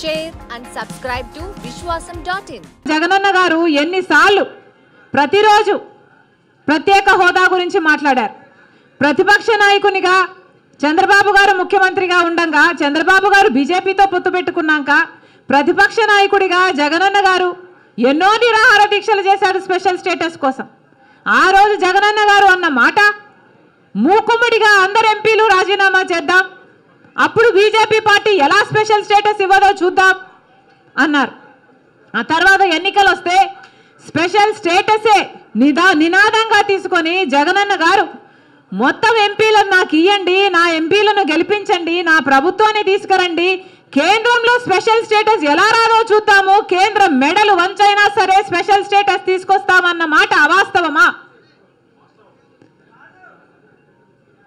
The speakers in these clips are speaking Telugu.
share and subscribe to Vishwasam.in. Jagananna గారు ఎన్నిసార్లు ప్రతిరోజు ప్రత్యేక హోదా గురించి మాట్లాడారు. ప్రతిపక్ష నాయకునిగా చంద్రబాబు గారు ముఖ్యమంత్రిగా ఉండగా చంద్రబాబు గారు బీజేపీతో పొత్తు పెట్టుకున్నాక ప్రతిపక్ష నాయకుడిగా జగనన్న గారు ఎన్నో నిరాహార దీక్షలు చేశారు స్పెషల్ స్టేటస్ కోసం. ఆ రోజు జగనన్న గారు అన్న మాట మూకుమ్మడిగా అందరు ఎంపీలు రాజీనామా చేద్దాం, అప్పుడు బీజేపీ పార్టీ ఎలా స్పెషల్ స్టేటస్ ఇవ్వదో చూద్దాం అన్నారు. ఆ తర్వాత ఎన్నికలు వస్తే స్పెషల్ స్టేటసే నినాదంగా తీసుకొని జగనన్న గారు మొత్తం ఎంపీలను నాకు ఇవ్వండి, నా ఎంపీలను గెలిపించండి, నా ప్రభుత్వాన్ని తీసుకురండి, కేంద్రంలో స్పెషల్ స్టేటస్ ఎలా రాదో చూద్దాము, కేంద్రం మెడలు వంచైనా సరే స్పెషల్ స్టేటస్ తీసుకొస్తామన్న మాట అవాస్తవమా?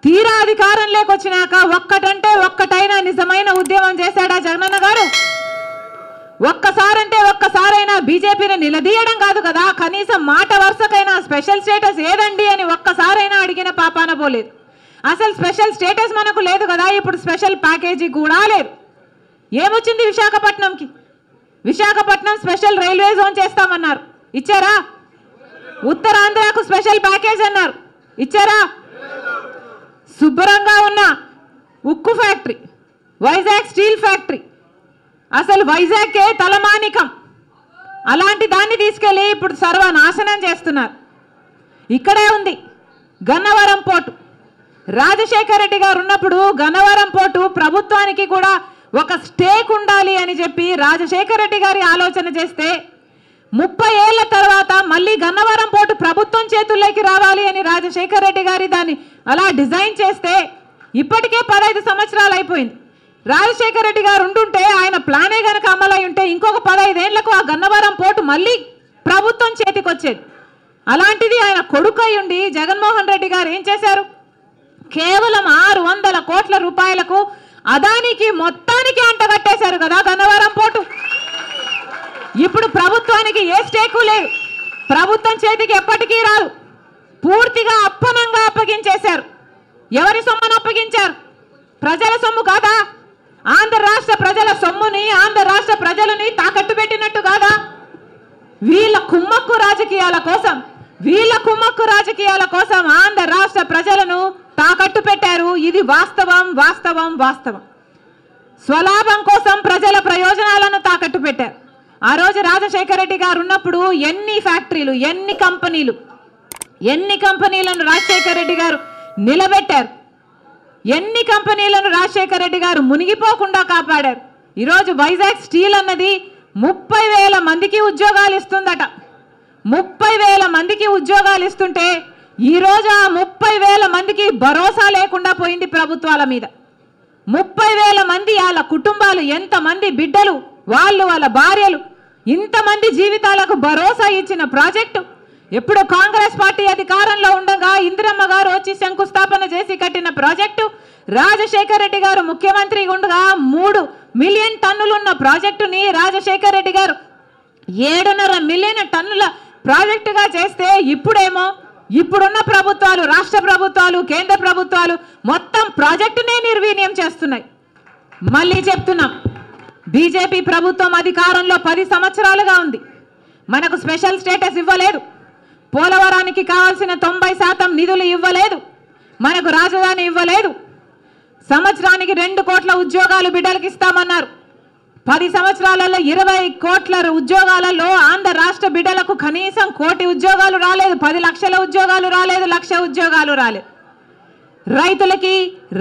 తీరా అధికారం లేకొచ్చినాక ఒక్కటంటే ఒక్కటైనా నిజమైన ఉద్యమం చేశాడా జగనన్న గారు? ఒక్కసారంటే ఒక్కసారైనా బీజేపీని నిలదీయడం కాదు కదా, కనీసం మాట వరుసకైనా స్పెషల్ స్టేటస్ ఏదండి అని ఒక్కసారైనా అడిగిన పాపాన పోలేదు. అసలు స్పెషల్ స్టేటస్ మనకు లేదు కదా, ఇప్పుడు స్పెషల్ ప్యాకేజీ కూడా లేదు. ఏమొచ్చింది విశాఖపట్నంకి? విశాఖపట్నం స్పెషల్ రైల్వే జోన్ చేస్తామన్నారు, ఇచ్చారా? ఉత్తరాంధ్రకు స్పెషల్ ప్యాకేజ్ అన్నారు, ఇచ్చారా? శుభ్రంగా ఉన్న ఉక్కు ఫ్యాక్టరీ, వైజాగ్ స్టీల్ ఫ్యాక్టరీ, అసలు వైజాగ్కే తలమానికం, అలాంటి దాన్ని తీసుకెళ్ళి ఇప్పుడు సర్వనాశనం చేస్తున్నారు. ఇక్కడే ఉంది గన్నవరం పోర్టు. రాజశేఖర రెడ్డి గారు ఉన్నప్పుడు గన్నవరం పోర్టు ప్రభుత్వానికి కూడా ఒక స్టేక్ ఉండాలి అని చెప్పి రాజశేఖర రెడ్డి గారి ఆలోచన చేస్తే 30 ఏళ్ల తర్వాత మళ్ళీ గన్నవరం పోర్టు ప్రభుత్వం చేతుల్లోకి రావాలి అని రాజశేఖర రెడ్డి గారి దాన్ని అలా డిజైన్ చేస్తే ఇప్పటికే 15 సంవత్సరాలు అయిపోయింది. రాజశేఖర రెడ్డి గారు ఉంటుంటే ఆయన ప్లానే కనుక అమలై ఉంటే ఇంకొక 15 ఏళ్లకు ఆ గన్నవరం పోర్టు మళ్ళీ ప్రభుత్వం చేతికి వచ్చేది. అలాంటిది ఆయన కొడుకై ఉండి జగన్మోహన్ రెడ్డి గారు ఏం చేశారు? కేవలం 600 కోట్ల రూపాయలకు అదానికి మొత్తానికి అంటగట్టేశారు కదా గన్నవరం పోర్టు. ఇప్పుడు ప్రభుత్వానికి ఏ స్టేకు లేదు, ప్రభుత్వం చేతికి ఎప్పటికీ రాదు, పూర్తిగా అప్పనంగా అప్పగించేశారు. ఎవరి సొమ్మును అప్పగించారు? ప్రజల సొమ్ము కాదా? ఆంధ్ర రాష్ట్ర ప్రజల సొమ్ముని, ఆంధ్ర రాష్ట్ర ప్రజలని తాకట్టు పెట్టినట్టు కాదా? వీళ్ళ కుమ్మక్కు రాజకీయాల కోసం ఆంధ్ర రాష్ట్ర ప్రజలను తాకట్టు పెట్టారు. ఇది వాస్తవం వాస్తవం వాస్తవం. స్వలాభం కోసం ప్రజల ప్రయోజనాలను తాకట్టు పెట్టారు. ఆ రోజు రాజశేఖర రెడ్డి గారు ఉన్నప్పుడు ఎన్ని ఫ్యాక్టరీలు, ఎన్ని కంపెనీలను రాజశేఖర రెడ్డి గారు నిలబెట్టారు, ఎన్ని కంపెనీలను రాజశేఖర రెడ్డి గారు మునిగిపోకుండా కాపాడారు. ఈరోజు వైజాగ్ స్టీల్ అన్నది 30,000 మందికి ఉద్యోగాలు ఇస్తుందట. 30,000 మందికి ఉద్యోగాలు ఇస్తుంటే ఈరోజు ఆ 30,000 మందికి భరోసా లేకుండా పోయింది ప్రభుత్వాల మీద. 30,000 మంది వాళ్ళ కుటుంబాలు, ఎంతమంది బిడ్డలు, వాళ్ళ భార్యలు, ఇంతమంది జీవితాలకు భరోసా ఇచ్చిన ప్రాజెక్టు ఎప్పుడు కాంగ్రెస్ పార్టీ అధికారంలో ఉండగా ఇందిరమ్మ గారు వచ్చి శంకుస్థాపన చేసి కట్టిన ప్రాజెక్టు, రాజశేఖర రెడ్డి గారు ముఖ్యమంత్రి ఉండగా 3 మిలియన్ టన్నులున్న ప్రాజెక్టుని రాజశేఖర రెడ్డి గారు 7.5 మిలియన్ టన్నుల ప్రాజెక్టుగా చేస్తే ఇప్పుడేమో ఇప్పుడున్న ప్రభుత్వాలు, రాష్ట్ర ప్రభుత్వాలు, కేంద్ర ప్రభుత్వాలు మొత్తం ప్రాజెక్టునే నిర్వీర్యం చేస్తున్నాయి. మళ్ళీ చెప్తున్నాం, బీజేపీ ప్రభుత్వం అధికారంలో 10 సంవత్సరాలుగా ఉంది, మనకు స్పెషల్ స్టేటస్ ఇవ్వలేదు, పోలవరానికి కావాల్సిన 90% నిధులు ఇవ్వలేదు, మనకు రాజధాని ఇవ్వలేదు, సంవత్సరానికి 2 కోట్ల ఉద్యోగాలు బిడ్డలకు ఇస్తామన్నారు. 10 సంవత్సరాలలో 20 కోట్ల ఉద్యోగాలలో ఆంధ్ర రాష్ట్ర బిడ్డలకు కనీసం 1 కోటి ఉద్యోగాలు రాలేదు, 10 లక్షల ఉద్యోగాలు రాలేదు, 1 లక్ష ఉద్యోగాలు రాలేదు. రైతులకి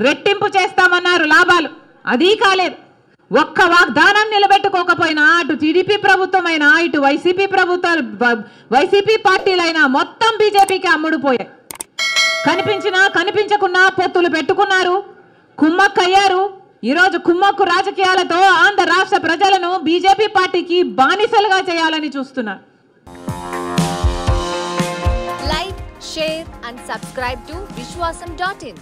రెట్టింపు చేస్తామన్నారు లాభాలు, అది కాలేదు. ఒక్క వాగ్దానం నిలబెట్టుకోకపోయినా అటు టీడీపీ ప్రభుత్వమైనా ఇటు వైసీపీ పార్టీలైనా మొత్తం బీజేపీకి అమ్ముడుపోయాయి. కనిపించినా కనిపించకున్నా పొత్తులు పెట్టుకున్నారు, కుమ్మక్కయ్యారు. ఈరోజు కుమ్మక్కు రాజకీయాలతో ఆంధ్ర రాష్ట్ర ప్రజలను బీజేపీ పార్టీకి బానిసలుగా చేయాలని చూస్తున్నారు. Like, share and subscribe to Vishwasam.in.